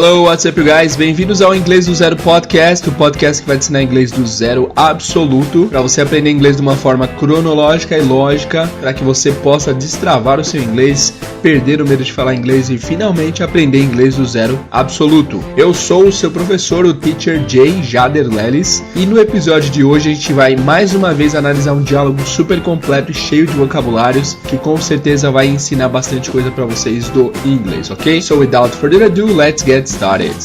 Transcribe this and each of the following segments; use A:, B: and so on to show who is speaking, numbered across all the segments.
A: Hello, what's up, you guys? Bem-vindos ao Inglês do Zero Podcast, o podcast que vai te ensinar inglês do zero absoluto, para você aprender inglês de uma forma cronológica e lógica, para que você possa destravar o seu inglês, perder o medo de falar inglês e finalmente aprender inglês do zero absoluto. Eu sou o seu professor, o Teacher Jay Jader Lelis, e no episódio de hoje a gente vai mais uma vez analisar um diálogo super completo e cheio de vocabulários, que com certeza vai ensinar bastante coisa para vocês do inglês, ok? So without further ado, let's get started.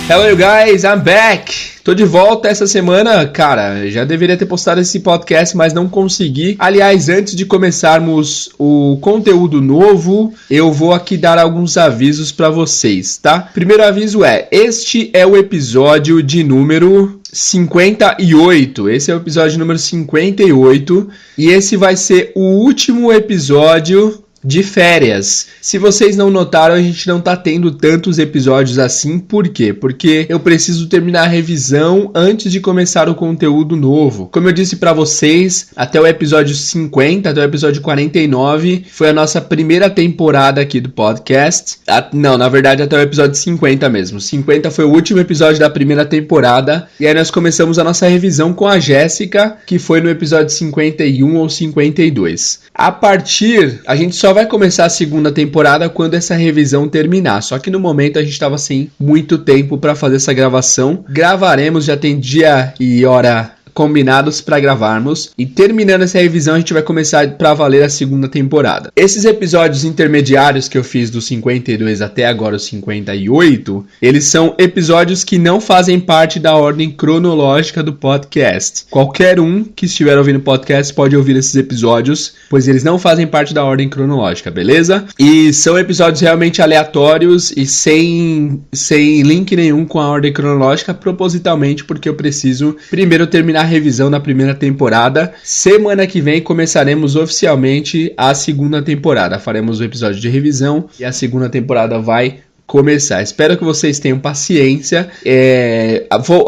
A: Hello you guys, I'm back! Tô de volta essa semana, cara, já deveria ter postado esse podcast, mas não consegui. Aliás, antes de começarmos o conteúdo novo, eu vou aqui dar alguns avisos pra vocês, tá? Primeiro aviso este é o episódio de número 58, esse é o episódio número 58 e esse vai ser o último episódio de férias. Se vocês não notaram, a gente não tá tendo tantos episódios assim. Por quê? Porque eu preciso terminar a revisão antes de começar o conteúdo novo. Como eu disse pra vocês, até o episódio 50, até o episódio 49, foi a nossa primeira temporada aqui do podcast. Não, na verdade até o episódio 50 mesmo. 50 foi o último episódio da primeira temporada. E aí nós começamos a nossa revisão com a Jéssica, que foi no episódio 51 ou 52. A gente só vai começar a segunda temporada quando essa revisão terminar. Só que no momento a gente estava sem muito tempo para fazer essa gravação. Gravaremos, já tem dia e hora combinados para gravarmos, e terminando essa revisão a gente vai começar para valer a segunda temporada. Esses episódios intermediários que eu fiz do 52 até agora o 58, eles são episódios que não fazem parte da ordem cronológica do podcast. Qualquer um que estiver ouvindo o podcast pode ouvir esses episódios, pois eles não fazem parte da ordem cronológica, beleza? E são episódios realmente aleatórios e sem link nenhum com a ordem cronológica, propositalmente, porque eu preciso primeiro terminar a revisão da primeira temporada. Semana que vem começaremos oficialmente a segunda temporada. Faremos o episódio de revisão e a segunda temporada vai começar. Espero que vocês tenham paciência.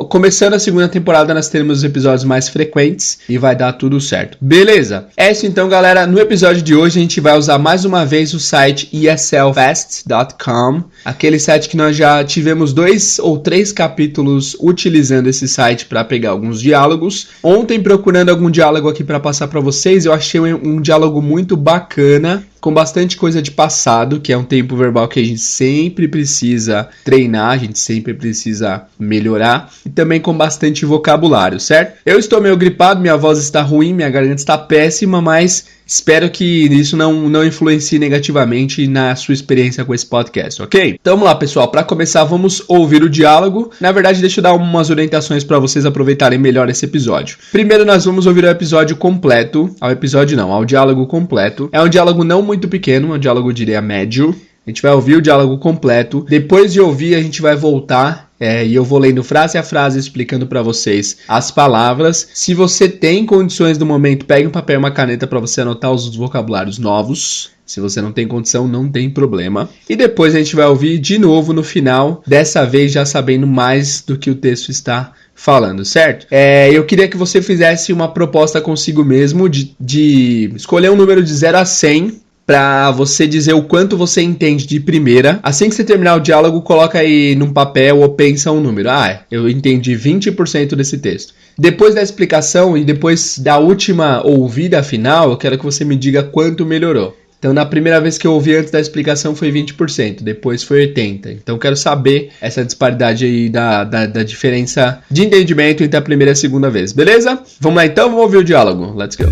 A: Começando a segunda temporada, nós teremos os episódios mais frequentes e vai dar tudo certo. Beleza? É isso então, galera. No episódio de hoje, a gente vai usar mais uma vez o site eslfast.com, aquele site que nós já tivemos 2 ou 3 capítulos utilizando esse site para pegar alguns diálogos. Ontem, procurando algum diálogo aqui para passar para vocês, eu achei um diálogo muito bacana, com bastante coisa de passado, que é um tempo verbal que a gente sempre precisa treinar, a gente sempre precisa melhorar, e também com bastante vocabulário, certo? Eu estou meio gripado, minha voz está ruim, minha garganta está péssima, mas espero que isso não influencie negativamente na sua experiência com esse podcast, ok? Então vamos lá, pessoal, para começar vamos ouvir o diálogo. Na verdade, deixa eu dar umas orientações para vocês aproveitarem melhor esse episódio. Primeiro nós vamos ouvir o episódio completo, ao diálogo completo. É um diálogo não muito pequeno, é um diálogo, eu diria, médio. A gente vai ouvir o diálogo completo. Depois de ouvir, a gente vai voltar e eu vou lendo frase a frase, explicando para vocês as palavras. Se você tem condições no momento, pegue um papel e uma caneta para você anotar os vocabulários novos. Se você não tem condição, não tem problema. E depois a gente vai ouvir de novo no final, dessa vez já sabendo mais do que o texto está falando, certo? Eu queria que você fizesse uma proposta consigo mesmo de escolher um número de 0 a 100 para você dizer o quanto você entende de primeira. Assim que você terminar o diálogo, coloca aí num papel ou pensa um número. Eu entendi 20% desse texto. Depois da explicação e depois da última ouvida final, eu quero que você me diga quanto melhorou. Então, na primeira vez que eu ouvi antes da explicação foi 20%, depois foi 80%. Então, quero saber essa disparidade aí da diferença de entendimento entre a primeira e a segunda vez, beleza? Vamos lá então, vamos ouvir o diálogo. Let's go!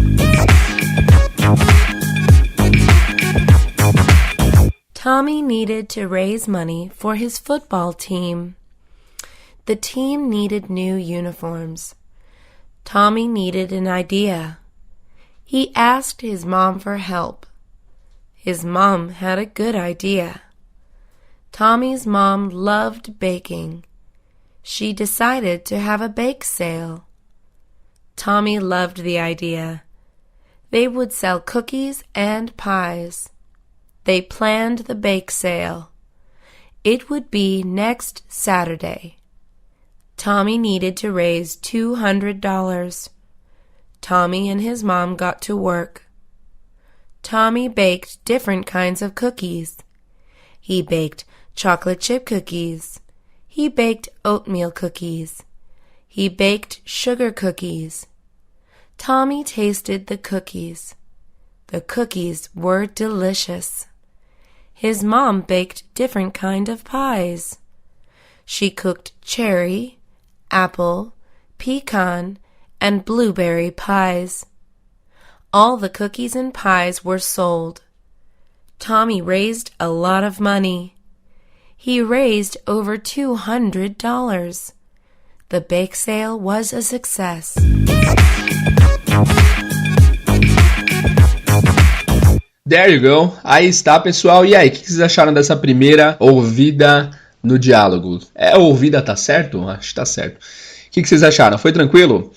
B: Tommy needed to raise money for his football team. The team needed new uniforms. Tommy needed an idea. He asked his mom for help. His mom had a good idea. Tommy's mom loved baking. She decided to have a bake sale. Tommy loved the idea. They would sell cookies and pies. They planned the bake sale. It would be next Saturday. Tommy needed to raise $200. Tommy and his mom got to work. Tommy baked different kinds of cookies. He baked chocolate chip cookies. He baked oatmeal cookies. He baked sugar cookies. Tommy tasted the cookies. The cookies were delicious. His mom baked different kind of pies. She cooked cherry, apple, pecan, and blueberry pies. All the cookies and pies were sold. Tommy raised a lot of money. He raised over $200. The bake sale was a success.
A: There you go. Aí está, pessoal. E aí, o que vocês acharam dessa primeira ouvida no diálogo? Ouvida tá certo? Acho que tá certo. O que vocês acharam? Foi tranquilo?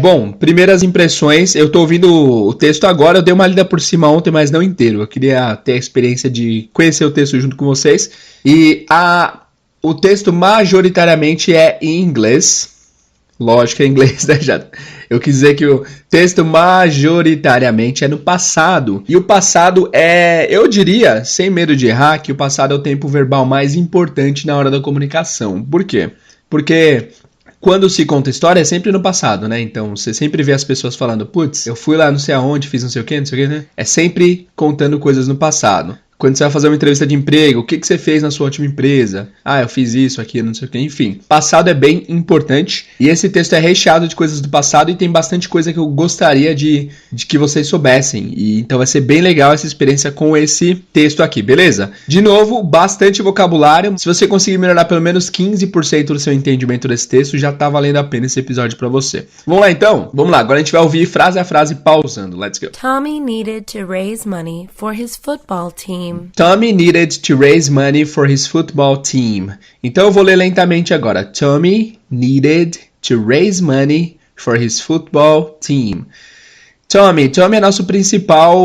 A: Bom, primeiras impressões. Eu tô ouvindo o texto agora. Eu dei uma lida por cima ontem, mas não inteiro. Eu queria ter a experiência de conhecer o texto junto com vocês. E o texto majoritariamente é em inglês. Lógico que é em inglês, né? Eu quis dizer que o texto majoritariamente é no passado. E o passado eu diria, sem medo de errar, que o passado é o tempo verbal mais importante na hora da comunicação. Por quê? Porque quando se conta história é sempre no passado, né? Então você sempre vê as pessoas falando, putz, eu fui lá não sei aonde, fiz não sei o que, né? É sempre contando coisas no passado. Quando você vai fazer uma entrevista de emprego, o que você fez na sua última empresa? Eu fiz isso, aquilo, não sei o que, enfim. Passado é bem importante e esse texto é recheado de coisas do passado e tem bastante coisa que eu gostaria de que vocês soubessem. E então vai ser bem legal essa experiência com esse texto aqui, beleza? De novo, bastante vocabulário. Se você conseguir melhorar pelo menos 15% do seu entendimento desse texto, já tá valendo a pena esse episódio pra você. Vamos lá então? Vamos lá, agora a gente vai ouvir frase a frase pausando. Let's go.
B: Tommy needed to raise money for his football team.
A: Tommy needed to raise money for his football team. Então eu vou ler lentamente agora. Tommy needed to raise money for his football team. Tommy é nosso principal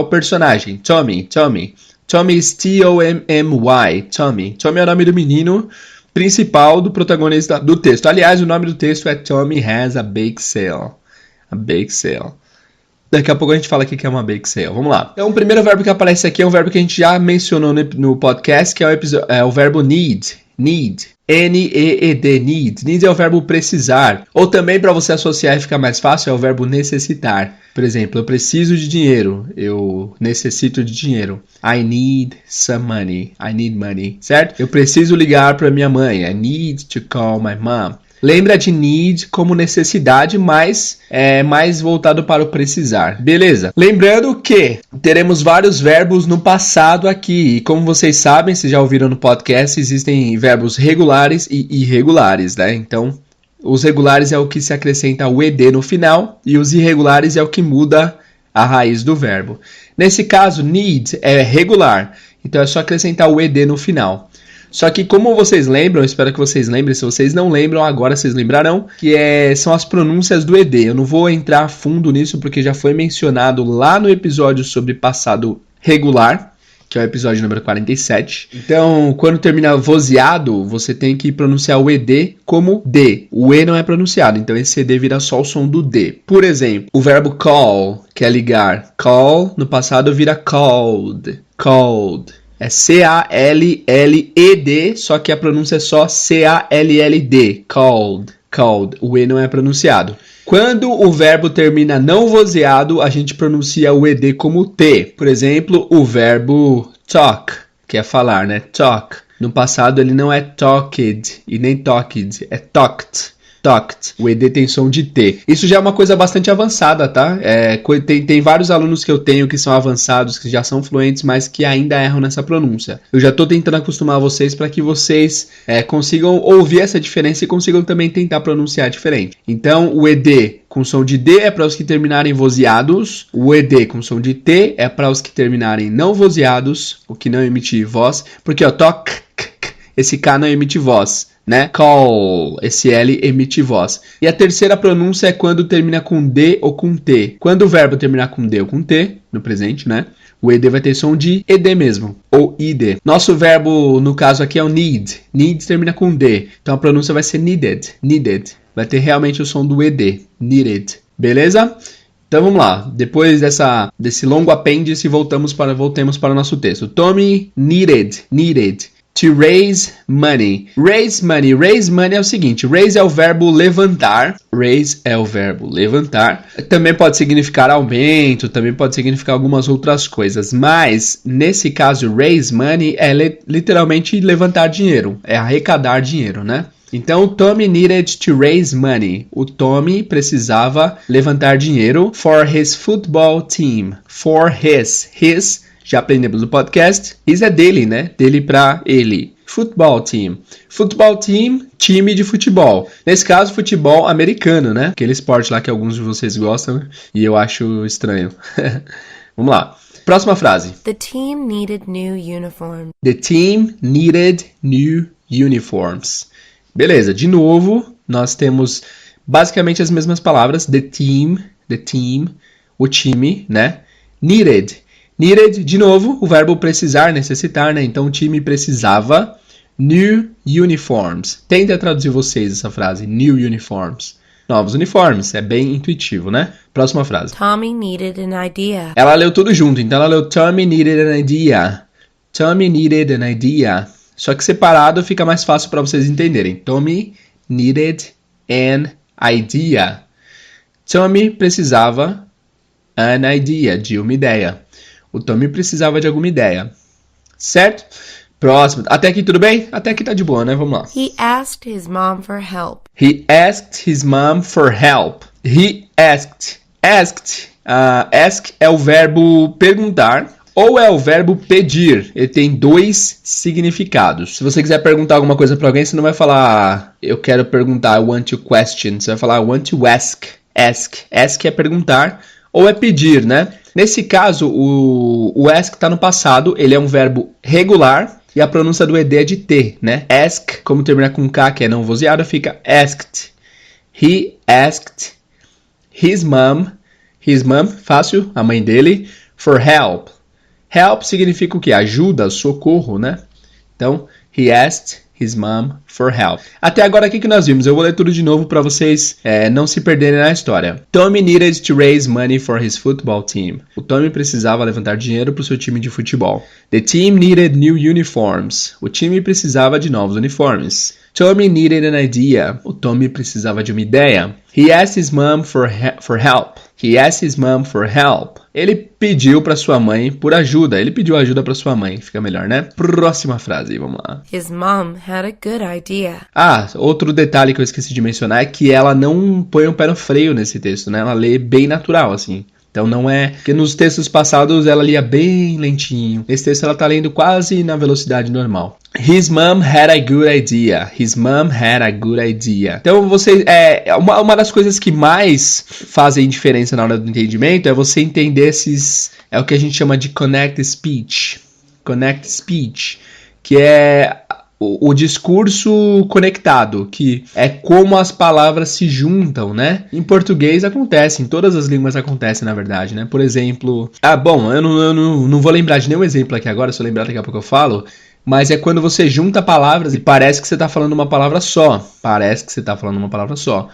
A: personagem. Tommy is T-O-M-M-Y. Tommy é o nome do menino principal do protagonista do texto. Aliás, o nome do texto é Tommy has a bake sale. A bake sale. Daqui a pouco a gente fala aqui que é uma bake sale. Vamos lá. Então, o primeiro verbo que aparece aqui é um verbo que a gente já mencionou no podcast, que é o verbo need. Need. N-E-E-D. Need. Need é o verbo precisar. Ou também, para você associar e ficar mais fácil, é o verbo necessitar. Por exemplo, eu preciso de dinheiro. Eu necessito de dinheiro. I need some money. I need money. Certo? Eu preciso ligar para minha mãe. I need to call my mom. Lembra de need como necessidade, mas é mais voltado para o precisar. Beleza. Lembrando que teremos vários verbos no passado aqui. E como vocês sabem, vocês já ouviram no podcast, existem verbos regulares e irregulares, né? Então, os regulares é o que se acrescenta o ed no final e os irregulares é o que muda a raiz do verbo. Nesse caso, need é regular. Então, é só acrescentar o ed no final. Só que como vocês lembram, eu espero que vocês lembrem, se vocês não lembram, agora vocês lembrarão, que são as pronúncias do ED. Eu não vou entrar a fundo nisso porque já foi mencionado lá no episódio sobre passado regular, que é o episódio número 47. Então, quando termina vozeado, você tem que pronunciar o ED como D. O E não é pronunciado, então esse ED vira só o som do D. Por exemplo, o verbo call, que é ligar. Call, no passado, vira called. Called. É C-A-L-L-E-D, só que a pronúncia é só C-A-L-L-D. Called. Called. O E não é pronunciado. Quando o verbo termina não vozeado, a gente pronuncia o ED como T. Por exemplo, o verbo talk, que é falar, né? Talk. No passado ele não é talked e nem talked, é talked. Talked. O ED tem som de T. Isso já é uma coisa bastante avançada, tá? Tem vários alunos que eu tenho que são avançados, que já são fluentes, mas que ainda erram nessa pronúncia. Eu já estou tentando acostumar vocês para que vocês consigam ouvir essa diferença e consigam também tentar pronunciar diferente. Então, o ED com som de D é para os que terminarem vozeados. O ED com som de T é para os que terminarem não vozeados, o que não emite voz. Porque, ó, toc, esse K não emite voz. Né? Call, esse L emite voz. E a terceira pronúncia é quando termina com D ou com T. Quando o verbo terminar com D ou com T, no presente, né? O ED vai ter som de ED mesmo, ou ID. Nosso verbo, no caso aqui, é o need. Need termina com D. Então a pronúncia vai ser needed. Needed. vai ter realmente o som do ED, needed, beleza? Então vamos lá, depois desse longo apêndice, voltemos para o nosso texto. Tommy needed to raise money. Raise money é o seguinte, raise é o verbo levantar, também pode significar aumento, também pode significar algumas outras coisas, mas nesse caso raise money é literalmente levantar dinheiro, é arrecadar dinheiro, né? Então, o Tommy needed to raise money. O Tommy precisava levantar dinheiro for his football team. For his, já aprendemos no podcast. His é dele, né? Dele pra ele. Football team. Football team, time de futebol. Nesse caso, futebol americano, né? Aquele esporte lá que alguns de vocês gostam e eu acho estranho. Vamos lá. Próxima frase.
B: The team needed new uniforms.
A: The team needed new uniforms. Beleza, de novo, nós temos basicamente as mesmas palavras. The team, o time, né? Needed, de novo, o verbo precisar, necessitar, né? Então, o time precisava new uniforms. Tenta traduzir vocês essa frase, new uniforms. Novos uniformes, é bem intuitivo, né? Próxima frase.
B: Tommy needed an idea.
A: Ela leu tudo junto, então ela leu Tommy needed an idea. Tommy needed an idea. Só que separado fica mais fácil para vocês entenderem. Tommy needed an idea. Tommy precisava an idea, de uma ideia. O Tommy precisava de alguma ideia. Certo? Próximo. Até aqui tudo bem? Até aqui tá de boa, né? Vamos lá.
B: He asked his mom for help.
A: He asked his mom for help. He asked. Ask é o verbo perguntar. Ou é o verbo pedir, ele tem dois significados. Se você quiser perguntar alguma coisa para alguém, você não vai falar, eu quero perguntar, I want to question. Você vai falar, I want to ask. Ask é perguntar ou é pedir, né? Nesse caso, o ask está no passado, ele é um verbo regular e a pronúncia do ED é de T, né? Ask, como terminar com K, que é não vozeado, fica asked. He asked his mom, fácil, a mãe dele, for help. Help significa o quê? Ajuda, socorro, né? Então, he asked his mom for help. Até agora, o que nós vimos? Eu vou ler tudo de novo para vocês não se perderem na história. Tommy needed to raise money for his football team. O Tommy precisava levantar dinheiro para o seu time de futebol. The team needed new uniforms. O time precisava de novos uniformes. Tommy needed an idea. O Tommy precisava de uma ideia. He asked his mom for help. Ele pediu para sua mãe por ajuda. Ele pediu ajuda para sua mãe. Fica melhor, né? Próxima frase, vamos lá.
B: His mom had a good idea.
A: Outro detalhe que eu esqueci de mencionar é que ela não põe o pé no freio nesse texto, né? Ela lê bem natural, assim. Então não é... Porque nos textos passados ela lia bem lentinho. Nesse texto ela tá lendo quase na velocidade normal. His mom had a good idea. Então uma das coisas que mais fazem diferença na hora do entendimento é você entender é o que a gente chama de connect speech, que é o discurso conectado, que é como as palavras se juntam, né? Em português acontece, em todas as línguas acontece, na verdade, né? Por exemplo... eu não vou lembrar de nenhum exemplo aqui agora, se eu lembrar daqui a pouco eu falo, mas é quando você junta palavras e parece que você está falando uma palavra só.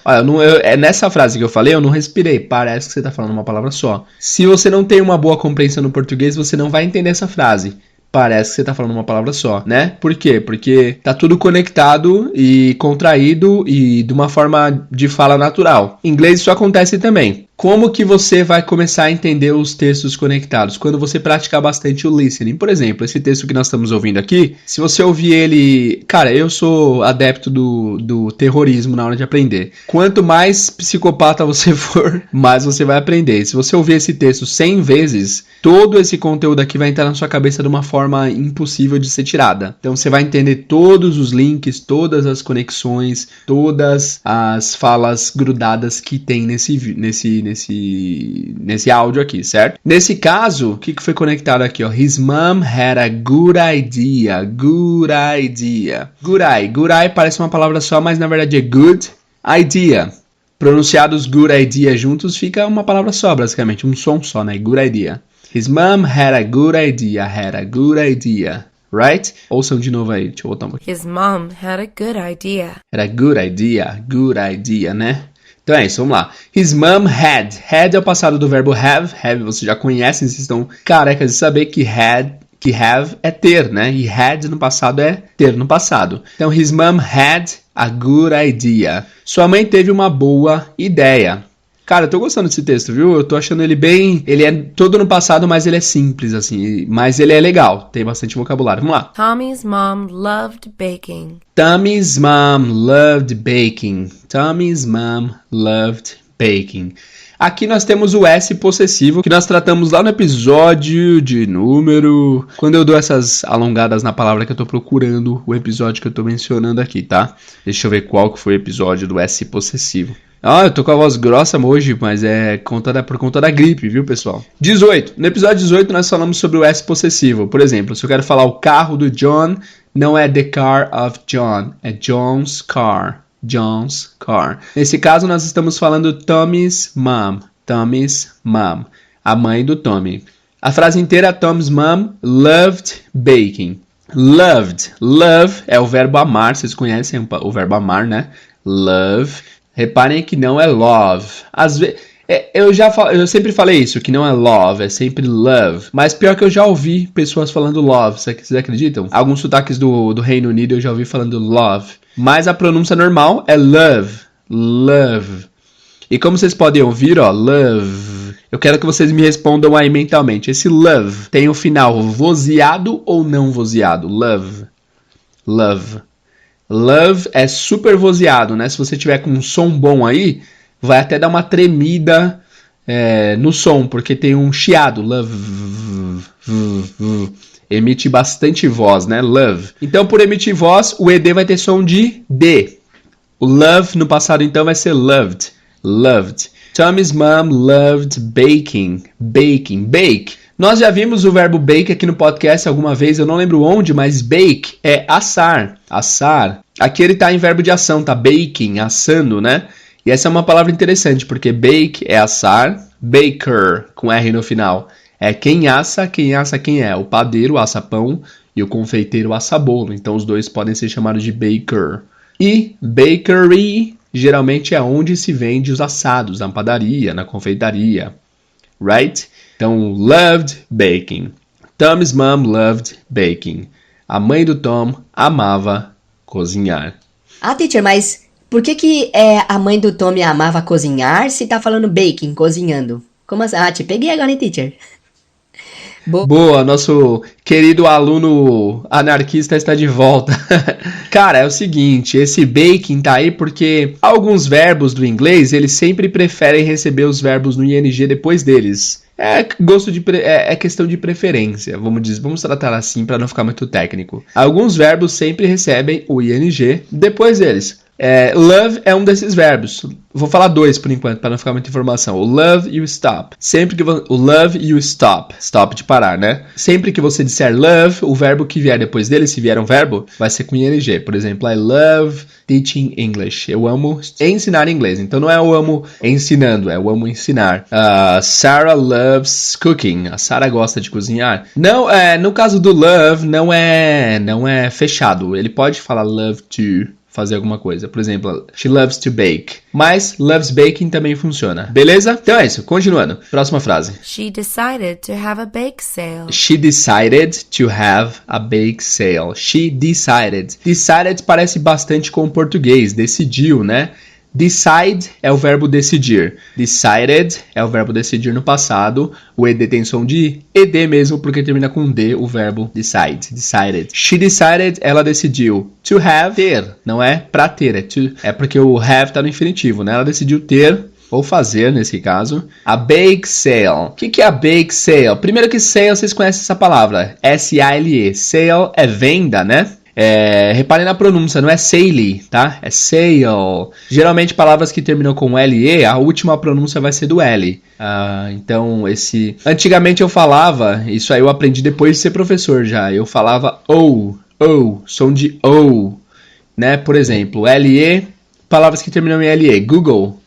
A: Olha, nessa frase que eu falei, eu não respirei. Parece que você está falando uma palavra só. Se você não tem uma boa compreensão no português, você não vai entender essa frase. Parece que você tá falando uma palavra só, né? Por quê? Porque tá tudo conectado e contraído e de uma forma de fala natural. Em inglês isso acontece também. Como que você vai começar a entender os textos conectados? Quando você praticar bastante o listening. Por exemplo, esse texto que nós estamos ouvindo aqui, se você ouvir ele... Cara, eu sou adepto do terrorismo na hora de aprender. Quanto mais psicopata você for, mais você vai aprender. Se você ouvir esse texto 100 vezes, todo esse conteúdo aqui vai entrar na sua cabeça de uma forma impossível de ser tirada. Então você vai entender todos os links, todas as conexões, todas as falas grudadas que tem nesse áudio aqui, certo? Nesse caso, o que foi conectado aqui, ó? His mom had a good idea. Good eye parece uma palavra só, mas na verdade é good idea. Pronunciados good idea juntos fica uma palavra só, basicamente, um som só, né? Good idea. His mom had a good idea. right? Ouçam de novo aí, deixa eu voltar um pouquinho.
B: His mom had a good idea.
A: Era good idea, né? Então é isso, vamos lá. His mom had. Had é o passado do verbo have. Have você já conhece, vocês estão carecas de saber que have é ter, né? E had no passado é ter no passado. Então, his mom had a good idea. Sua mãe teve uma boa ideia. Cara, eu tô gostando desse texto, viu? Eu tô achando ele bem... Ele é todo no passado, mas ele é simples, assim. Mas ele é legal. Tem bastante vocabulário. Vamos lá.
B: Tommy's mom loved baking.
A: Tommy's mom loved baking. Tommy's mom loved baking. Aqui nós temos o S possessivo, que nós tratamos lá no episódio de número... Quando eu dou essas alongadas na palavra que eu tô procurando, o episódio que eu tô mencionando aqui, tá? Deixa eu ver qual que foi o episódio do S possessivo. Eu tô com a voz grossa hoje, mas é por conta da gripe, viu, pessoal? 18. No episódio 18 nós falamos sobre o S possessivo. Por exemplo, se eu quero falar o carro do John, não é the car of John, é John's car. John's car. Nesse caso, nós estamos falando Tommy's mom. Tommy's mom. A mãe do Tommy. A frase inteira, Tommy's mom loved baking. Loved. Love é o verbo amar. Vocês conhecem o verbo amar, né? Love. Reparem que não é love. Às vezes... Eu sempre falei isso, que não é love, é sempre love. Mas pior que eu já ouvi pessoas falando love, vocês acreditam? Alguns sotaques do Reino Unido eu já ouvi falando love. Mas a pronúncia normal é love. Love. E como vocês podem ouvir, ó, love. Eu quero que vocês me respondam aí mentalmente. Esse love tem o final vozeado ou não vozeado? Love. Love. Love é super vozeado, né? Se você tiver com um som bom aí, vai até dar uma tremida no som, porque tem um chiado. Love. Emite bastante voz, né? Love. Então, por emitir voz, o ED vai ter som de D. O love no passado, então, vai ser loved. Loved. Tommy's mom loved baking. Baking. Bake. Nós já vimos o verbo bake aqui no podcast alguma vez, eu não lembro onde, mas bake é assar. Assar. Aqui ele tá em verbo de ação, tá baking, assando, né? E essa é uma palavra interessante, porque bake é assar, baker, com R no final, é quem assa quem é. O padeiro assa pão e o confeiteiro assa bolo. Então os dois podem ser chamados de baker. E bakery geralmente é onde se vende os assados, na padaria, na confeitaria. Right? Então, loved baking. Tommy's mom loved baking. A mãe do Tom amava cozinhar.
C: Ah, teacher, mas por que a mãe do Tommy amava cozinhar se tá falando baking, cozinhando? Como assim? Ah, te peguei agora, hein, teacher?
A: Boa, nosso querido aluno anarquista está de volta. Cara, é o seguinte, esse baking tá aí porque alguns verbos do inglês, eles sempre preferem receber os verbos no ing depois deles. É questão de preferência, vamos tratar assim para não ficar muito técnico. Alguns verbos sempre recebem o ing depois deles. Love é um desses verbos. Vou falar dois por enquanto, para não ficar muita informação. O love e o stop. O love e o stop. Stop de parar, né? Sempre que você disser love, o verbo que vier depois dele, se vier um verbo, vai ser com ing. Por exemplo, I love teaching English. Eu amo ensinar inglês. Então não é eu amo ensinando, é eu amo ensinar. Sarah loves cooking. A Sarah gosta de cozinhar. Não, no caso do love, não é fechado. Ele pode falar love to fazer alguma coisa. Por exemplo, she loves to bake. Mas loves baking também funciona. Beleza? Então é isso. Continuando. Próxima frase.
B: She decided to have a bake sale.
A: She decided to have a bake sale. She decided. Decided parece bastante com o português. Decidiu, né? Decide é o verbo decidir. Decided é o verbo decidir no passado. O ED tem som de ED mesmo, porque termina com D o verbo decide. Decided. She decided, ela decidiu. To have, ter. Não é pra ter, é porque o have tá no infinitivo, né? Ela decidiu ter, ou fazer nesse caso, a bake sale. O que é a bake sale? Primeiro que sale, vocês conhecem essa palavra. S-A-L-E. Sale é venda, né? Reparem na pronúncia, não é sale, tá? É sale. Geralmente palavras que terminam com L-E, a última pronúncia vai ser do L. Então, antigamente eu falava, isso aí eu aprendi depois de ser professor já. Eu falava som de O, né? Por exemplo, L-E, palavras que terminam em L-E. Google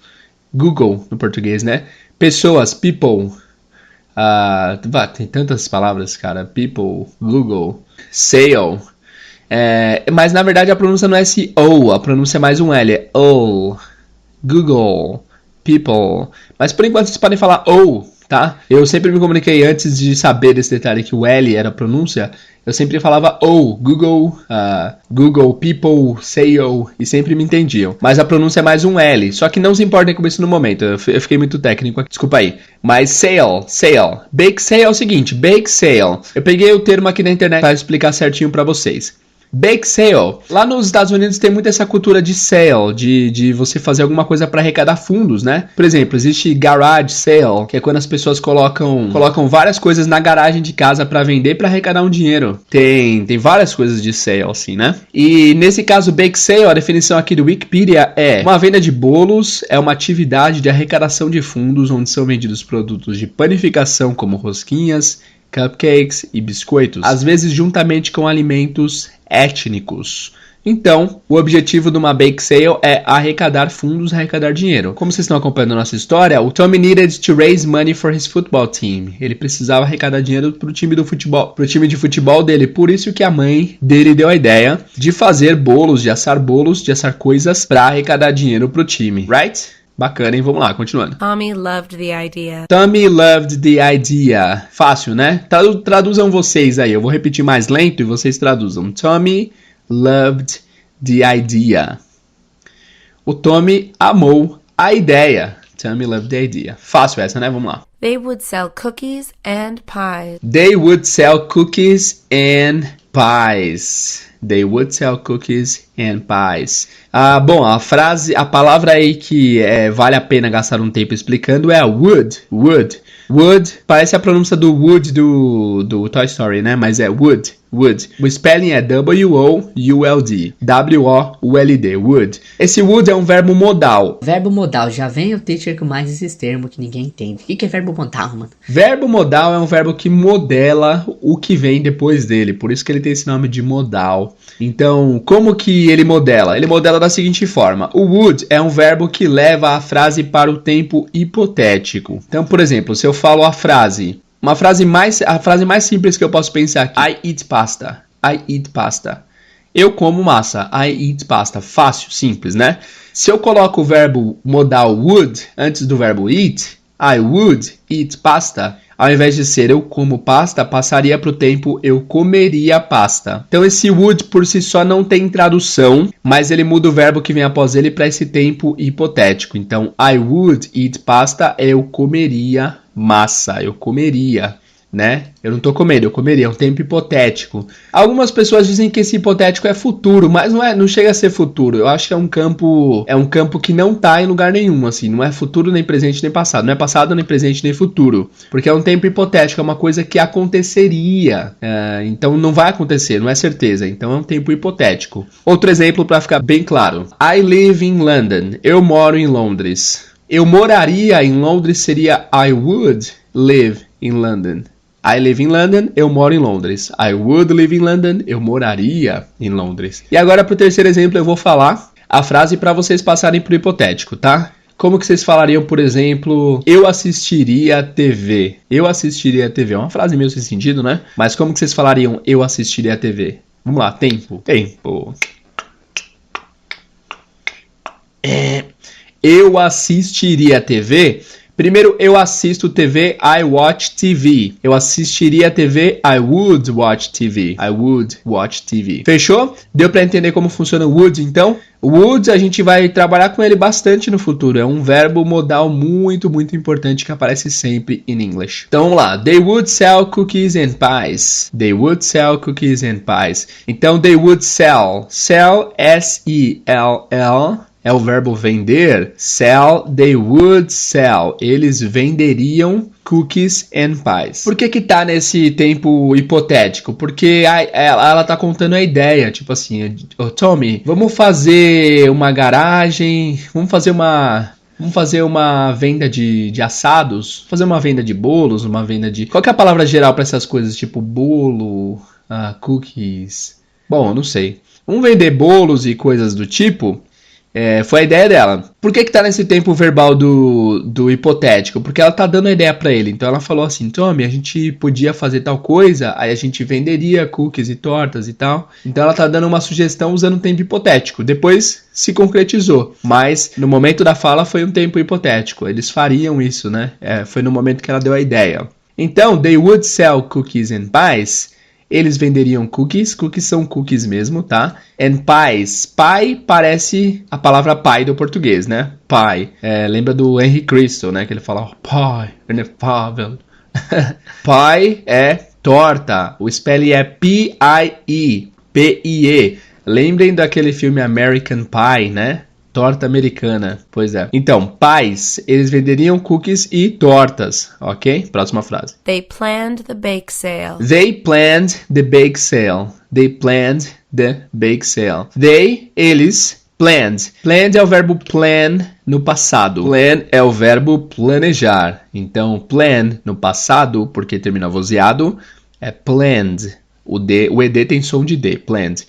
A: no português, né? Pessoas, people. Tem tantas palavras, cara. People, Google, sale. Mas na verdade a pronúncia não é esse O, a pronúncia é mais um L. É O, Google, people. Mas por enquanto vocês podem falar O, tá? Eu sempre me comuniquei antes de saber desse detalhe que o L era a pronúncia. Eu sempre falava O, Google, people, sale, e sempre me entendiam. Mas a pronúncia é mais um L, só que não se importem com isso no momento, eu fiquei muito técnico aqui, desculpa aí. Mas sale. Bake sale é o seguinte, bake sale. Eu peguei o termo aqui na internet para explicar certinho para vocês. Bake sale. Lá nos Estados Unidos tem muito essa cultura de sale, de você fazer alguma coisa para arrecadar fundos, né? Por exemplo, existe garage sale, que é quando as pessoas colocam várias coisas na garagem de casa para vender para arrecadar um dinheiro. Tem várias coisas de sale assim, né? E nesse caso, bake sale, a definição aqui do Wikipedia é uma venda de bolos, é uma atividade de arrecadação de fundos onde são vendidos produtos de panificação como rosquinhas, cupcakes e biscoitos, às vezes juntamente com alimentos étnicos. Então, o objetivo de uma bake sale é arrecadar fundos, arrecadar dinheiro. Como vocês estão acompanhando a nossa história, o Tommy needed to raise money for his football team. Ele precisava arrecadar dinheiro pro time de futebol dele. Por isso que a mãe dele deu a ideia de fazer bolos, de assar coisas para arrecadar dinheiro pro time. Right? Bacana, hein? Vamos lá, continuando.
B: Tommy loved the idea.
A: Tommy loved the idea. Fácil, né? Traduzam vocês aí. Eu vou repetir mais lento e vocês traduzam. Tommy loved the idea. O Tommy amou a ideia. Tommy loved the idea. Fácil essa, né? Vamos lá.
B: They would sell cookies and pies.
A: They would sell cookies and pies. They would sell cookies and pies. Bom, a palavra aí que vale a pena gastar um tempo explicando é a would. Would, parece a pronúncia do Wood do Toy Story, né? Mas é would. O spelling é W-O-U-L-D. W-O-U-L-D, would. Esse would é um verbo modal.
C: Verbo modal, já vem o teacher com mais esses termos que ninguém entende. O que é verbo modal, mano?
A: Verbo modal é um verbo que modela o que vem depois dele. Por isso que ele tem esse nome de modal. Então, como que ele modela? Ele modela da seguinte forma. O would é um verbo que leva a frase para o tempo hipotético. Então, por exemplo, se eu falo a frase mais simples que eu posso pensar aqui. I eat pasta. Eu como massa. I eat pasta. Fácil, simples, né? Se eu coloco o verbo modal would antes do verbo eat, I would eat pasta. Ao invés de ser eu como pasta, passaria para o tempo eu comeria pasta. Então esse would por si só não tem tradução, mas ele muda o verbo que vem após ele para esse tempo hipotético. Então I would eat pasta, eu comeria massa, eu comeria, né? Eu não tô comendo, eu comeria, é um tempo hipotético. Algumas pessoas dizem que esse hipotético é futuro, mas não chega a ser futuro. Eu acho que é um campo que não tá em lugar nenhum, assim, não é futuro nem presente nem passado, não é passado nem presente nem futuro, porque é um tempo hipotético, é uma coisa que aconteceria, então não vai acontecer, não é certeza, então é um tempo hipotético. Outro exemplo para ficar bem claro. I live in London, eu moro em Londres. Eu moraria em Londres seria I would live in London. I live in London, eu moro em Londres. I would live in London, eu moraria em Londres. E agora pro terceiro exemplo eu vou falar a frase para vocês passarem pro hipotético, tá? Como que vocês falariam, por exemplo, eu assistiria TV? Eu assistiria TV. É uma frase meio sem sentido, né? Mas como que vocês falariam eu assistiria TV? Vamos lá, tempo. Eu assistiria TV. Primeiro, eu assisto TV, I watch TV. Eu assistiria TV, I would watch TV. I would watch TV. Fechou? Deu pra entender como funciona o would, então? O would, a gente vai trabalhar com ele bastante no futuro. É um verbo modal muito, muito importante que aparece sempre in English. Então, vamos lá. They would sell cookies and pies. They would sell cookies and pies. Então, they would sell. Sell, S-E-L-L. É o verbo vender. Sell, they would sell. Eles venderiam cookies and pies. Por que tá nesse tempo hipotético? Porque ela tá contando a ideia. Tipo assim, Tommy, vamos fazer uma garagem, vamos fazer uma venda de assados, fazer uma venda de bolos, uma venda de... Qual que é a palavra geral para essas coisas? Tipo bolo, cookies... Bom, eu não sei. Vamos vender bolos e coisas do tipo... Foi a ideia dela. Por que tá nesse tempo verbal do hipotético? Porque ela tá dando a ideia pra ele. Então ela falou assim, Tommy, a gente podia fazer tal coisa, aí a gente venderia cookies e tortas e tal. Então ela tá dando uma sugestão usando um tempo hipotético. Depois se concretizou. Mas no momento da fala foi um tempo hipotético. Eles fariam isso, né? Foi no momento que ela deu a ideia. Então, they would sell cookies and pies. Eles venderiam cookies são cookies mesmo, tá? And pies. Pie parece a palavra pai do português, né? Pie. Lembra do Henry Cristo, né? Que ele fala, pie, inefável. Pie é torta. O spelling é P-I-E. P-I-E. Lembrem daquele filme American Pie, né? Torta americana, pois é. Então, pies, eles venderiam cookies e tortas, ok? Próxima frase.
B: They planned the bake sale.
A: They planned the bake sale. They planned the bake sale. They, eles, planned. Planned é o verbo plan no passado. Plan é o verbo planejar. Então, plan no passado, porque termina vozeado, é planned. O ED tem som de D, planned.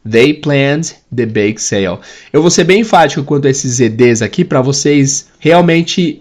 A: They planned the bake sale. Eu vou ser bem enfático quanto a esses EDs aqui para vocês realmente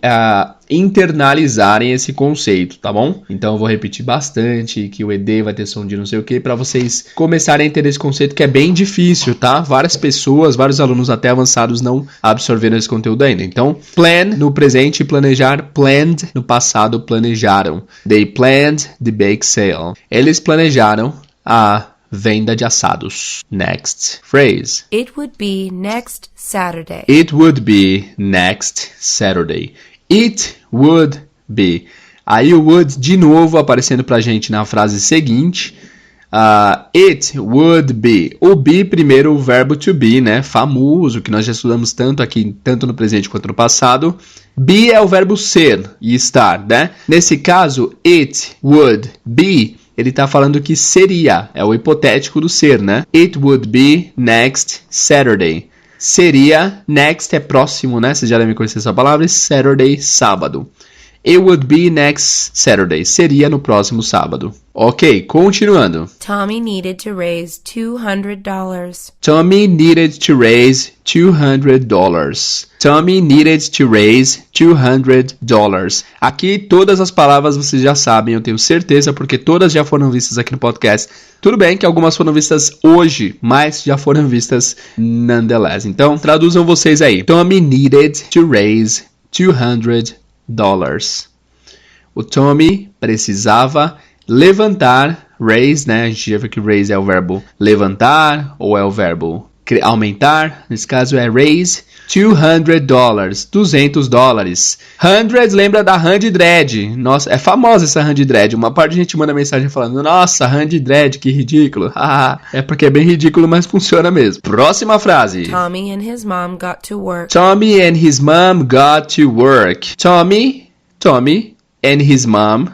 A: internalizarem esse conceito, tá bom? Então eu vou repetir bastante que o ED vai ter som de não sei o que para vocês começarem a entender esse conceito que é bem difícil, tá? Várias pessoas, vários alunos até avançados não absorveram esse conteúdo ainda. Então, plan no presente, planejar, planned no passado, planejaram. They planned the bake sale. Eles planejaram a venda de assados. Next phrase.
B: It would be next Saturday.
A: It would be next Saturday. It would be. Aí o would de novo aparecendo pra gente na frase seguinte. It would be. O be primeiro o verbo to be, né? Famoso, que nós já estudamos tanto aqui, tanto no presente quanto no passado. Be é o verbo ser e estar, né? Nesse caso, it would be. Ele está falando que seria, é o hipotético do ser, né? It would be next Saturday. Seria, next é próximo, né? Vocês já devem conhecer essa palavra. Saturday, sábado. It would be next Saturday. Seria no próximo sábado. Ok, continuando.
B: Tommy needed to raise $200.
A: Tommy needed to raise $200. Tommy needed to raise $200. Aqui todas as palavras vocês já sabem, eu tenho certeza, porque todas já foram vistas aqui no podcast. Tudo bem que algumas foram vistas hoje, mas já foram vistas nonetheless. Então, traduzam vocês aí. Tommy needed to raise $200. O Tommy precisava levantar, raise, né? A gente já viu que raise é o verbo levantar ou é o verbo aumentar. Nesse caso é raise $200, $200. Hundreds lembra da Hand Dread. Nossa, é famosa essa Hand Dread. Uma parte de gente manda mensagem falando, nossa, Hand Dread, que ridículo. É porque é bem ridículo, mas funciona mesmo. Próxima frase.
B: Tommy and his mom got to work.
A: Tommy and his mom got to work. Tommy and his mom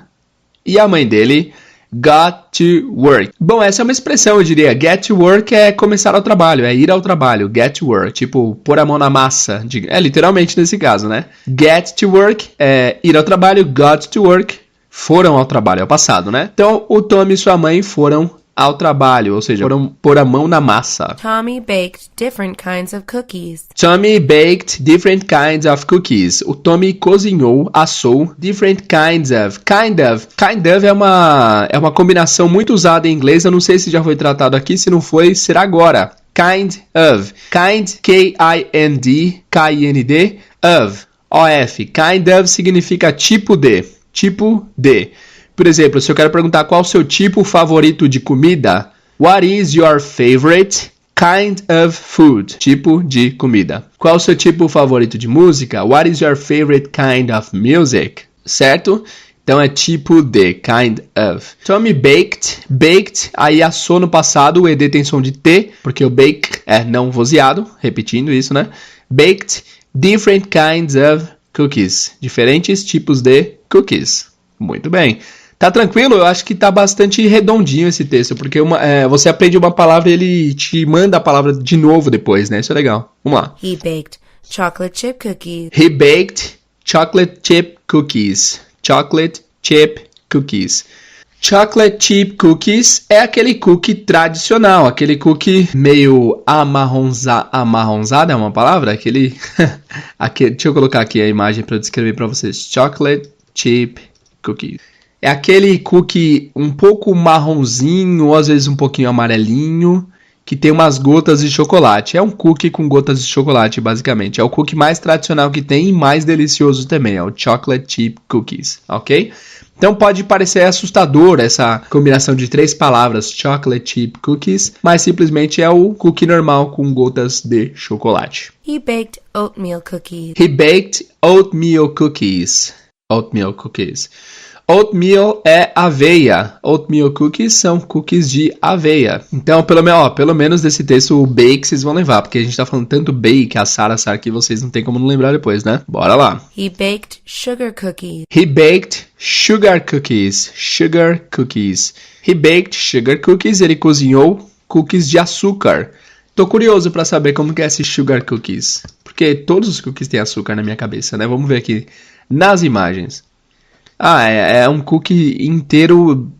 A: e a mãe dele got to work. Bom, essa é uma expressão, eu diria. Get to work é começar ao trabalho, é ir ao trabalho. Get to work, tipo, pôr a mão na massa. Literalmente nesse caso, né? Get to work é ir ao trabalho. Got to work, foram ao trabalho, é o passado, né? Então, o Tommy e sua mãe foram ao trabalho, ou seja, foram pôr a mão na massa.
B: Tommy baked different kinds of cookies.
A: Tommy baked different kinds of cookies. O Tommy cozinhou, assou different kinds of. Kind of é uma combinação muito usada em inglês. Eu não sei se já foi tratado aqui. Se não foi, será agora. Kind of. Kind, K-I-N-D, K-I-N-D, of. O-F. Kind of significa tipo de. Tipo de. Por exemplo, se eu quero perguntar qual o seu tipo favorito de comida, what is your favorite kind of food? Tipo de comida. Qual o seu tipo favorito de música? What is your favorite kind of music? Certo? Então é tipo de, kind of. Tommy baked, aí assou no passado, o ED tem som de T, porque o bake é não vozeado, repetindo isso, né? Baked different kinds of cookies. Diferentes tipos de cookies. Muito bem. Tá tranquilo? Eu acho que tá bastante redondinho esse texto, porque você aprende uma palavra e ele te manda a palavra de novo depois, né? Isso é legal. Vamos lá.
B: He baked chocolate chip cookies.
A: He baked chocolate chip cookies. Chocolate chip cookies. Chocolate chip cookies é aquele cookie tradicional, aquele cookie meio amarronzado é uma palavra? Aquele, deixa eu colocar aqui a imagem para eu descrever para vocês. Chocolate chip cookies. É aquele cookie um pouco marronzinho, ou às vezes um pouquinho amarelinho, que tem umas gotas de chocolate. É um cookie com gotas de chocolate, basicamente. É o cookie mais tradicional que tem e mais delicioso também. É o chocolate chip cookies, ok? Então pode parecer assustador essa combinação de 3 palavras, chocolate chip cookies, mas simplesmente é o cookie normal com gotas de chocolate.
B: He baked oatmeal cookies.
A: He baked oatmeal cookies. Oatmeal cookies. Oatmeal é aveia. Oatmeal cookies são cookies de aveia. Então, pelo menos desse texto, o bake vocês vão levar, porque a gente tá falando tanto bake, assar, que vocês não tem como não lembrar depois, né? Bora lá.
B: He baked sugar cookies.
A: He baked sugar cookies. Sugar cookies. He baked sugar cookies. Ele cozinhou cookies de açúcar. Tô curioso pra saber como que é esse sugar cookies, porque todos os cookies têm açúcar na minha cabeça, né? Vamos ver aqui nas imagens. É um cookie inteiro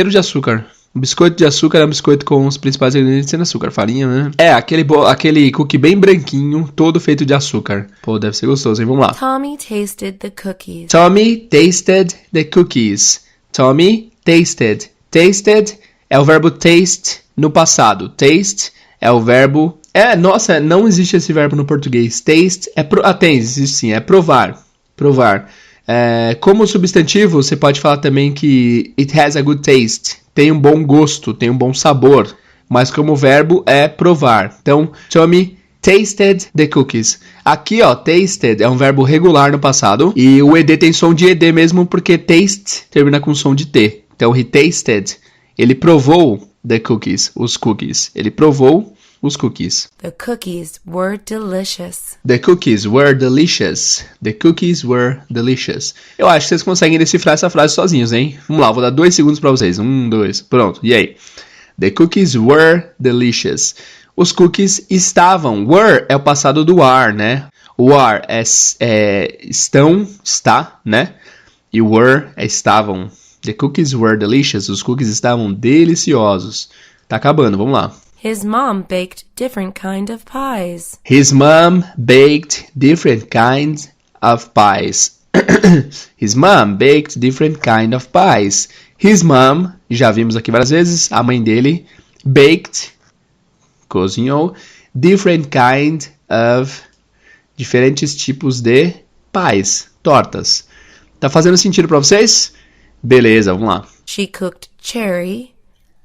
A: de açúcar. O biscoito de açúcar é um biscoito com os principais ingredientes sendo açúcar, farinha, né? Aquele cookie bem branquinho, todo feito de açúcar. Pô, deve ser gostoso, hein? Vamos lá.
B: Tommy tasted the cookies.
A: Tommy tasted the cookies. Tommy tasted. Tasted é o verbo taste no passado. Taste é o verbo... não existe esse verbo no português. Taste existe sim, é provar. Provar. Como substantivo, você pode falar também que it has a good taste. Tem um bom gosto, tem um bom sabor. Mas como verbo é provar. Então, Tommy tasted the cookies. Aqui, tasted é um verbo regular no passado. E o ED tem som de ED mesmo porque taste termina com som de T. Então, he tasted. Ele provou the cookies, os cookies. Ele provou os cookies.
B: The cookies were delicious.
A: The cookies were delicious. The cookies were delicious. Eu acho que vocês conseguem decifrar essa frase sozinhos, hein? Vamos lá, vou dar 2 segundos pra vocês. 1, 2, pronto. E aí? The cookies were delicious. Os cookies estavam. Were é o passado do are, né? O are é estão, está, né? E were é estavam. The cookies were delicious. Os cookies estavam deliciosos. Tá acabando, vamos lá.
B: His mom baked different kind of pies.
A: His mom baked different kinds of pies. His mom baked different kind of pies. His mom, já vimos aqui várias vezes, a mãe dele, baked, cozinhou, different kind of, diferentes tipos de pies, tortas. Tá fazendo sentido pra vocês? Beleza, vamos lá.
B: She cooked cherry,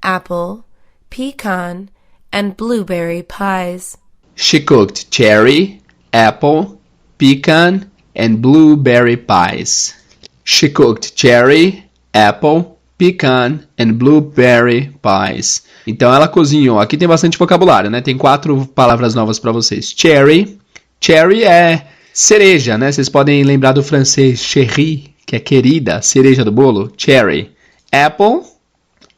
B: apple, pecan, and blueberry pies.
A: She cooked cherry, apple, pecan, and blueberry pies. She cooked cherry, apple, pecan, and blueberry pies. Então ela cozinhou. Aqui tem bastante vocabulário, né? Tem 4 palavras novas para vocês. Cherry. Cherry é cereja, né? Vocês podem lembrar do francês chérie, que é querida, cereja do bolo. Cherry. Apple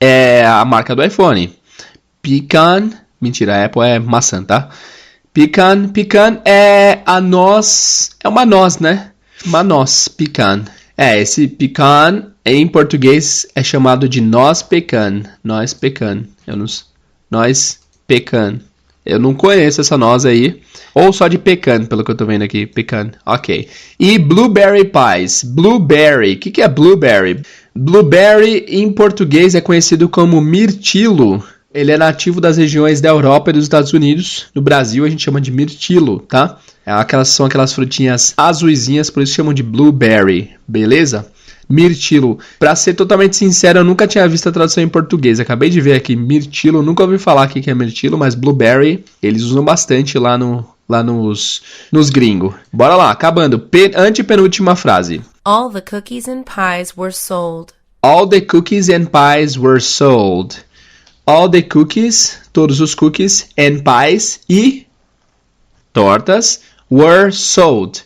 A: é a marca do iPhone. Pecan, mentira, a Apple é maçã, tá? Pecan é a noz, é uma noz, né? Uma noz, pecan. Esse pecan em português é chamado de noz pecan. Noz pecan. Noz pecan. Eu não conheço essa noz aí. Ou só de pecan, pelo que eu tô vendo aqui. Pecan, ok. E blueberry pies. Blueberry. O que é blueberry? Blueberry em português é conhecido como mirtilo. Ele é nativo das regiões da Europa e dos Estados Unidos. No Brasil a gente chama de mirtilo, tá? São aquelas frutinhas azuisinhas, por isso chamam de blueberry, beleza? Mirtilo. Pra ser totalmente sincero, eu nunca tinha visto a tradução em português. Acabei de ver aqui, mirtilo. Nunca ouvi falar aqui que é mirtilo, mas blueberry eles usam bastante lá nos gringos. Bora lá, acabando. Antepenúltima frase.
B: All the cookies and pies were sold.
A: All the cookies and pies were sold. All the cookies, todos os cookies, and pies e tortas were sold.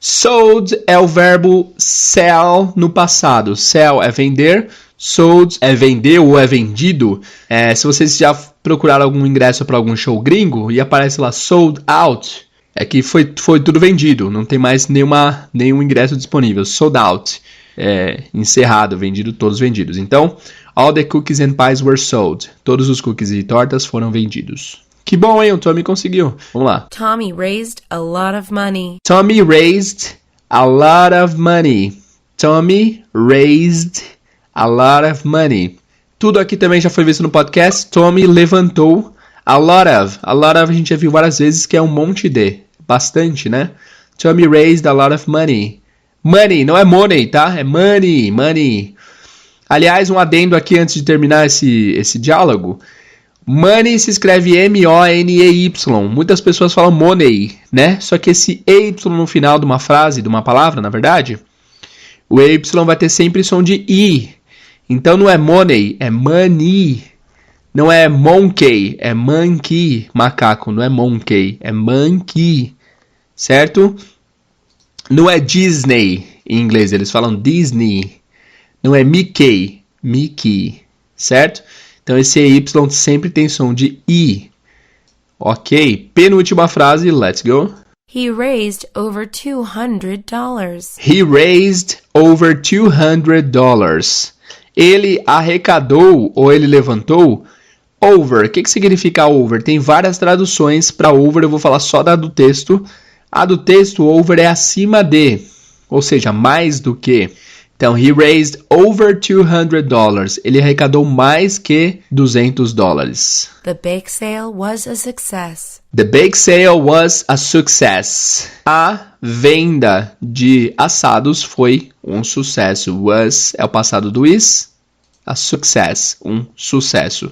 A: Sold é o verbo sell no passado. Sell é vender, sold é vender ou é vendido. Se vocês já procuraram algum ingresso para algum show gringo e aparece lá sold out, é que foi tudo vendido, não tem mais nenhum ingresso disponível. Sold out. Encerrado, vendido, todos vendidos. Então, All the cookies and pies were sold. Todos os cookies e tortas foram vendidos. Que bom, hein? O Tommy conseguiu. Vamos lá.
B: Tommy raised a lot of money.
A: Tommy raised a lot of money. Tommy raised a lot of money. Tudo aqui também já foi visto no podcast. Tommy levantou a lot of. A lot of a gente já viu várias vezes que é um monte de. Bastante, né? Tommy raised a lot of money. Money, não é money, tá? É money, money. Aliás, um adendo aqui antes de terminar esse diálogo. Money se escreve M-O-N-E-Y. Muitas pessoas falam money, né? Só que esse Y no final de uma frase, de uma palavra, na verdade, o Y vai ter sempre som de I. Então não é money, é money. Não é monkey, é monkey. Macaco, não é monkey, é monkey. Certo? Não é Disney, em inglês, eles falam Disney. Não é Mickey, Mickey. Certo? Então esse Y sempre tem som de I. Ok, penúltima frase, let's go.
B: He raised over $200.
A: He raised over $200. Ele arrecadou ou ele levantou over. O que significa over? Tem várias traduções para over, eu vou falar só da do texto. A do texto, over é acima de, ou seja, mais do que. Então, he raised over $200. Ele arrecadou mais que $200.
B: The bake sale was a success.
A: The bake sale was a success. A venda de assados foi um sucesso. Was é o passado do is. A success, um sucesso.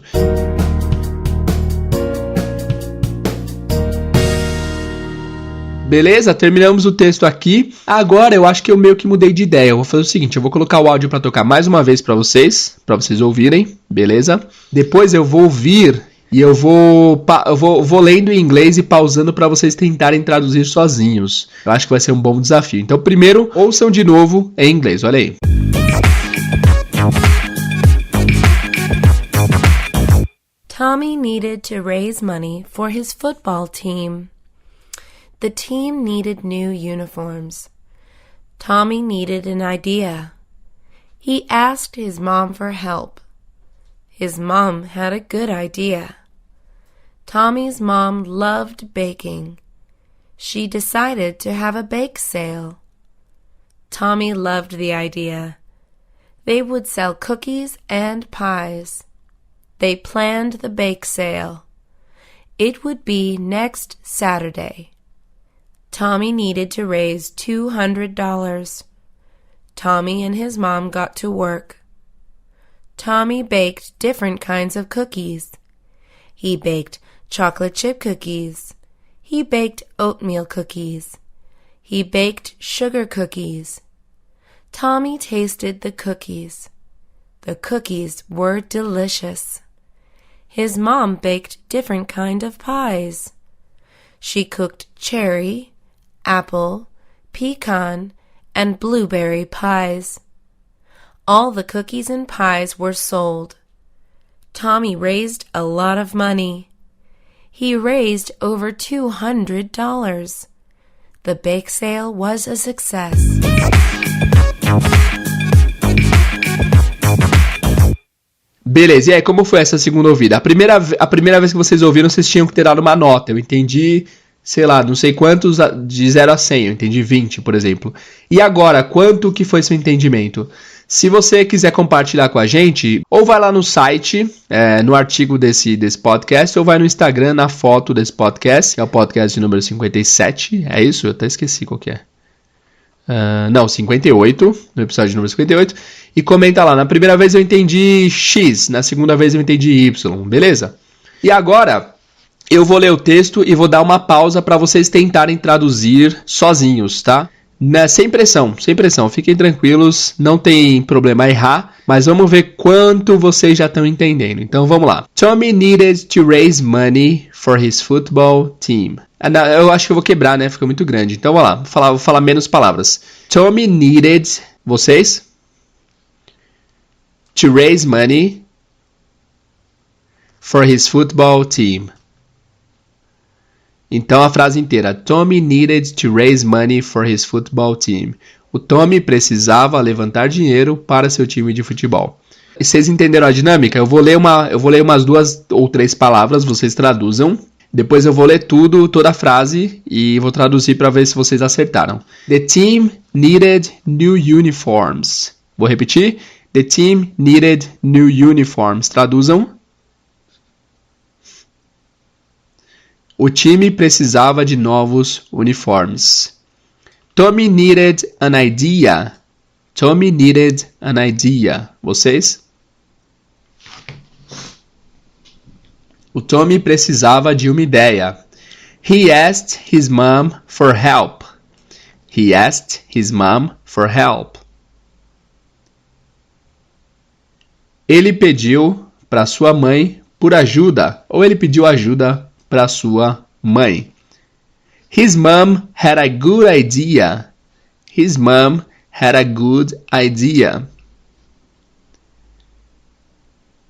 A: Beleza? Terminamos o texto aqui. Agora eu acho que eu meio que mudei de ideia. Eu vou fazer o seguinte, eu vou colocar o áudio para tocar mais uma vez para vocês ouvirem, beleza? Depois eu vou ouvir e eu vou lendo em inglês e pausando para vocês tentarem traduzir sozinhos. Eu acho que vai ser um bom desafio. Então primeiro, ouçam de novo em inglês, olha aí.
B: Tommy needed to raise money for his football team. The team needed new uniforms. Tommy needed an idea. He asked his mom for help. His mom had a good idea. Tommy's mom loved baking. She decided to have a bake sale. Tommy loved the idea. They would sell cookies and pies. They planned the bake sale. It would be next Saturday. Tommy needed to raise $200. Tommy and his mom got to work. Tommy baked different kinds of cookies. He baked chocolate chip cookies. He baked oatmeal cookies. He baked sugar cookies. Tommy tasted the cookies. The cookies were delicious. His mom baked different kind of pies. She cooked cherry, apple, pecan, and blueberry pies. All the cookies and pies were sold. Tommy raised a lot of money. He raised over $200. The bake sale was a success.
A: Beleza, e aí, como foi essa segunda ouvida? A primeira vez que vocês ouviram, vocês tinham que ter dado uma nota. Eu entendi, sei lá, não sei quantos de 0 a 100. Eu entendi 20, por exemplo. E agora, quanto que foi seu entendimento? Se você quiser compartilhar com a gente, ou vai lá no site, no artigo desse podcast, ou vai no Instagram, na foto desse podcast, que é o podcast de número 57. É isso? Eu até esqueci qual que é. 58, no episódio número 58, e comenta lá, na primeira vez eu entendi X, na segunda vez eu entendi Y, beleza? E agora, eu vou ler o texto e vou dar uma pausa para vocês tentarem traduzir sozinhos, tá? Sem pressão, fiquem tranquilos, não tem problema errar, mas vamos ver quanto vocês já estão entendendo. Então vamos lá. Tommy needed to raise money for his football team. Eu acho que eu vou quebrar, né? Fica muito grande. Então vamos lá, vou falar menos palavras. Tommy needed, vocês? To raise money for his football team. Então a frase inteira. Tommy needed to raise money for his football team. O Tommy precisava levantar dinheiro para seu time de futebol. Vocês entenderam a dinâmica? Eu vou ler umas 2 ou 3 palavras, vocês traduzam. Depois eu vou ler toda a frase e vou traduzir para ver se vocês acertaram. The team needed new uniforms. Vou repetir. The team needed new uniforms. Traduzam. O time precisava de novos uniformes. Tommy needed an idea. Tommy needed an idea. Vocês? O Tommy precisava de uma ideia. He asked his mom for help. He asked his mom for help. Ele pediu para sua mãe por ajuda, ou ele pediu ajuda para sua mãe. His mom had a good idea. His mom had a good idea.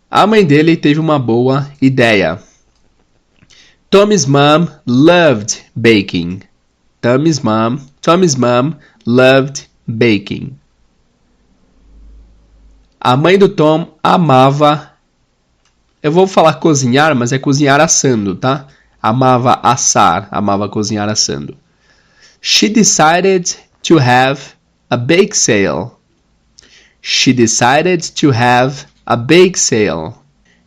A: A mãe dele teve uma boa ideia. Tommy's mom loved baking. Tommy's mom loved baking. A mãe do Tom amava... Eu vou falar cozinhar, mas é cozinhar assando, tá? Amava assar, amava cozinhar assando. She decided to have a bake sale. She decided to have a bake sale.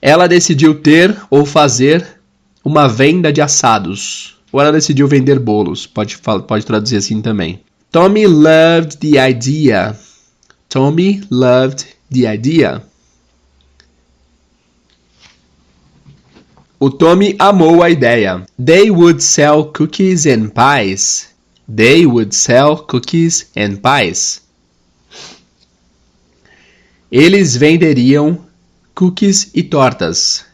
A: Ela decidiu ter ou fazer uma venda de assados. Ou ela decidiu vender bolos. Pode traduzir assim também. Tommy loved the idea. Tommy loved the idea. O Tommy amou a ideia. They would sell cookies and pies. They would sell cookies and pies. Eles venderiam cookies e tortas.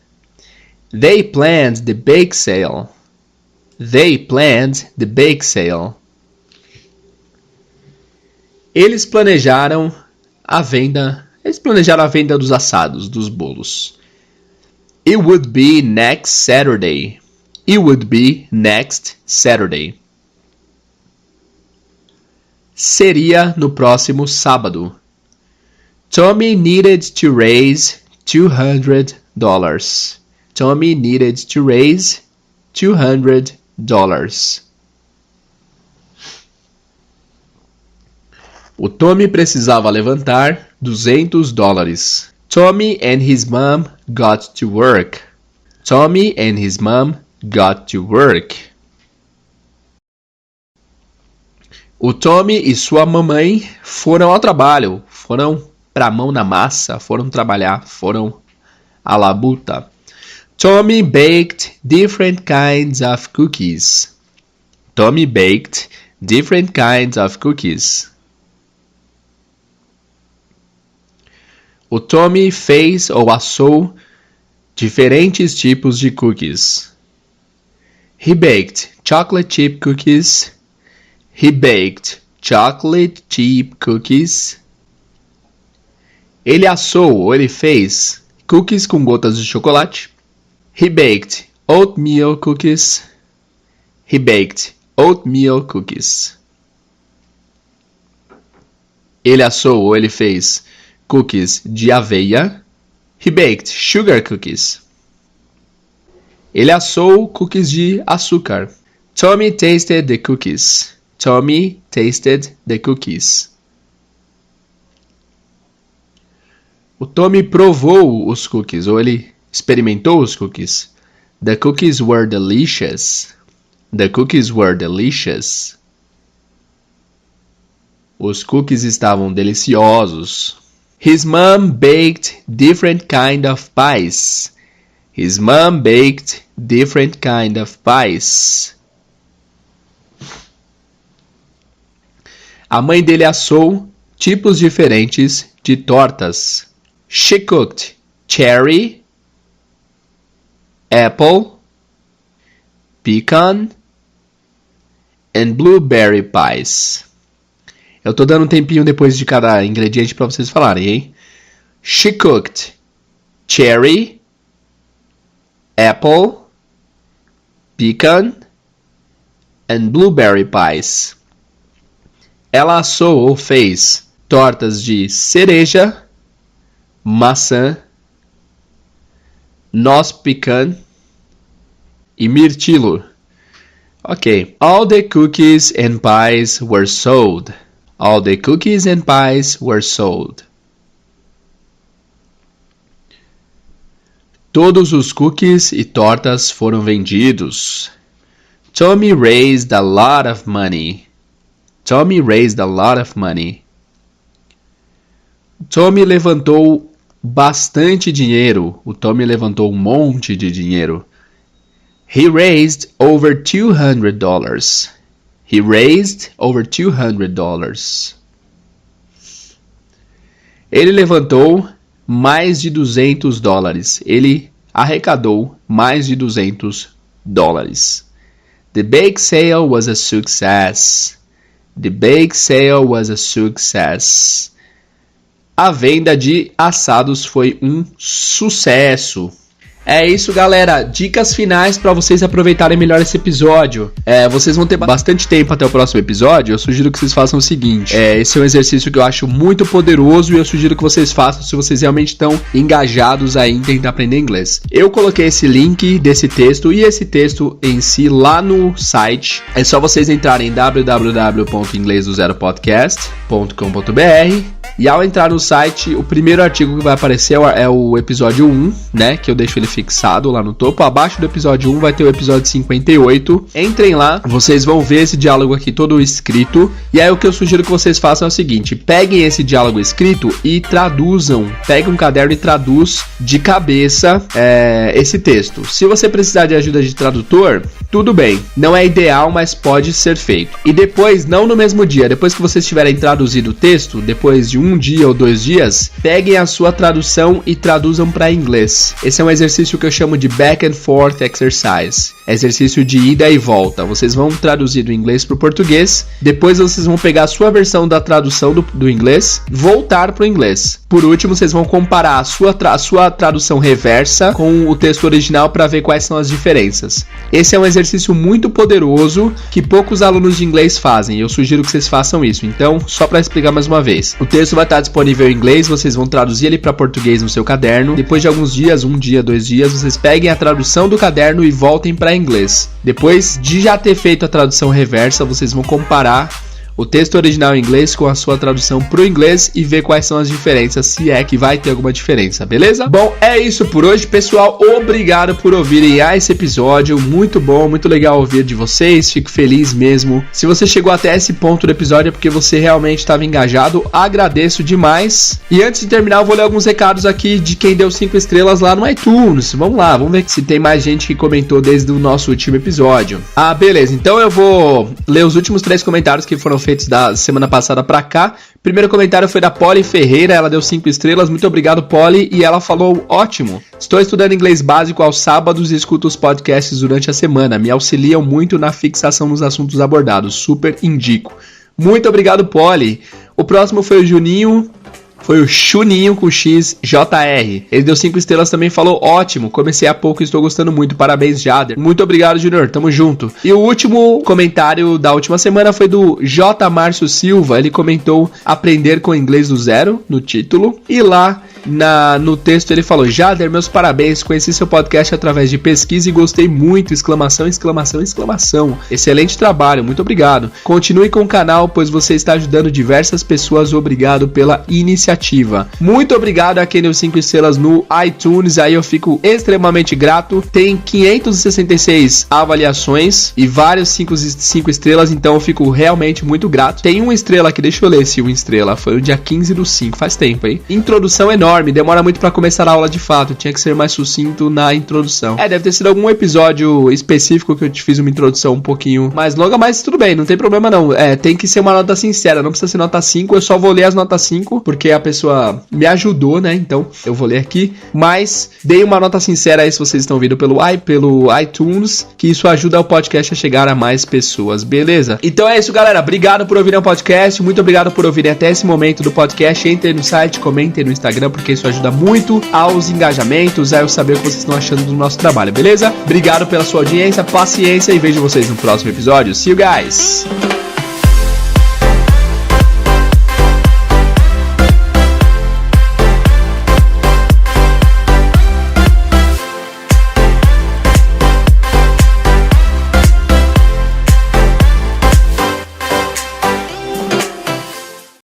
A: They planned the bake sale. They planned the bake sale. Eles planejaram a venda dos assados, dos bolos. It would be next Saturday. It would be next Saturday. Seria no próximo sábado. Tommy needed to raise $200. Tommy needed to raise $200. O Tommy precisava levantar $200. Tommy and his mom got to work. Tommy and his mom got to work. O Tommy e sua mamãe foram ao trabalho, foram pra mão na massa, foram trabalhar, foram à labuta. Tommy baked different kinds of cookies. Tommy baked different kinds of cookies. O Tommy fez ou assou diferentes tipos de cookies. He baked chocolate chip cookies. He baked chocolate chip cookies. Ele assou ou ele fez cookies com gotas de chocolate. He baked oatmeal cookies. He baked oatmeal cookies. Ele assou ou ele fez cookies de aveia. He baked sugar cookies. Ele assou cookies de açúcar. Tommy tasted the cookies. Tommy tasted the cookies. O Tommy provou os cookies, ou ele experimentou os cookies. The cookies were delicious. The cookies were delicious. Os cookies estavam deliciosos. His mom baked different kind of pies. His mom baked different kind of pies. A mãe dele assou tipos diferentes de tortas. She cooked cherry, apple, pecan, and blueberry pies. Eu tô dando um tempinho depois de cada ingrediente para vocês falarem, hein? She cooked cherry, apple, pecan, and blueberry pies. Ela assou ou fez tortas de cereja, maçã, noz pecan e mirtilo. Ok. All the cookies and pies were sold. All the cookies and pies were sold. Todos os cookies e tortas foram vendidos. Tommy raised a lot of money. Tommy raised a lot of money. Tommy levantou bastante dinheiro. O Tommy levantou um monte de dinheiro. He raised over $200. He raised over $200. Ele levantou mais de $200. Ele arrecadou mais de $200. The bake sale was a success. The bake sale was a success. A venda de assados foi um sucesso. É isso, galera. Dicas finais para vocês aproveitarem melhor esse episódio. Vocês vão ter bastante tempo até o próximo episódio. Eu sugiro que vocês façam o seguinte. Esse é um exercício que eu acho muito poderoso e eu sugiro que vocês façam se vocês realmente estão engajados aí em tentar aprender inglês. Eu coloquei esse link desse texto e esse texto em si lá no site. É só vocês entrarem em www.inglesdozeropodcast.com.br e ao entrar no site, o primeiro artigo que vai aparecer é o episódio 1, né? Que eu deixo ele fixado lá no topo. Abaixo do episódio 1 vai ter o episódio 58. Entrem lá, vocês vão ver esse diálogo aqui todo escrito. E aí o que eu sugiro que vocês façam é o seguinte: peguem esse diálogo escrito e traduzam. Peguem um caderno e traduz de cabeça esse texto. Se você precisar de ajuda de tradutor, tudo bem. Não é ideal, mas pode ser feito. E depois, não no mesmo dia, depois que vocês tiverem traduzido o texto, depois de um dia ou 2 dias, peguem a sua tradução e traduzam para inglês. Esse é um exercício que eu chamo de back and forth exercise. Exercício de ida e volta. Vocês vão traduzir do inglês para o português, depois vocês vão pegar a sua versão da tradução do inglês, voltar para o inglês. Por último, vocês vão comparar a sua tradução reversa com o texto original para ver quais são as diferenças. Esse é um exercício muito poderoso que poucos alunos de inglês fazem. Eu sugiro que vocês façam isso. Então, só para explicar mais uma vez. O texto vai estar disponível em inglês, vocês vão traduzir ele para português no seu caderno. Depois de alguns dias, 1 dia, 2 dias, vocês peguem a tradução do caderno e voltem para inglês. Depois de já ter feito a tradução reversa, vocês vão comparar o texto original em inglês com a sua tradução pro inglês e ver quais são as diferenças, se é que vai ter alguma diferença, beleza? Bom, é isso por hoje, pessoal. Obrigado por ouvirem esse episódio. Muito bom, muito legal ouvir de vocês. Fico feliz mesmo. Se você chegou até esse ponto do episódio é porque você realmente estava engajado. Agradeço demais. E antes de terminar, eu vou ler alguns recados aqui de quem deu 5 estrelas lá no iTunes. Vamos lá, vamos ver se tem mais gente que comentou desde o nosso último episódio. Ah, beleza. Então eu vou ler os últimos 3 comentários que foram feitos da semana passada pra cá. Primeiro comentário foi da Polly Ferreira, ela deu 5 estrelas, muito obrigado, Polly, e ela falou: ótimo, estou estudando inglês básico aos sábados e escuto os podcasts durante a semana, me auxiliam muito na fixação nos assuntos abordados, super indico. Muito obrigado, Polly. O próximo foi o Juninho. Foi o Chuninho com XJR. Ele deu 5 estrelas também, falou: ótimo, comecei há pouco e estou gostando muito. Parabéns, Jader. Muito obrigado, Junior. Tamo junto. E o último comentário da última semana foi do J. Márcio Silva. Ele comentou aprender com inglês do zero no título. E lá no texto ele falou: Jader, meus parabéns. Conheci seu podcast através de pesquisa e gostei muito. Exclamação, exclamação, exclamação. Excelente trabalho. Muito obrigado. Continue com o canal, pois você está ajudando diversas pessoas. Obrigado pela iniciativa. Muito obrigado a quem deu 5 estrelas no iTunes, aí eu fico extremamente grato. Tem 566 avaliações e vários 5 estrelas, então eu fico realmente muito grato. Tem 1 estrela aqui, deixa eu ler se 1 estrela, foi no dia 15/5, faz tempo, hein? Introdução enorme, demora muito pra começar a aula de fato, tinha que ser mais sucinto na introdução. Deve ter sido algum episódio específico que eu te fiz uma introdução um pouquinho mais longa, mas tudo bem, não tem problema não. Tem que ser uma nota sincera, não precisa ser nota 5, eu só vou ler as notas 5, porque a pessoa me ajudou, né? Então eu vou ler aqui. Mas dei uma nota sincera aí se vocês estão ouvindo pelo iTunes, que isso ajuda o podcast a chegar a mais pessoas, beleza? Então é isso, galera. Obrigado por ouvirem o podcast. Muito obrigado por ouvirem até esse momento do podcast. Entrem no site, comentem no Instagram, porque isso ajuda muito aos engajamentos, a eu saber o que vocês estão achando do nosso trabalho, beleza? Obrigado pela sua audiência, paciência e vejo vocês no próximo episódio. See you guys!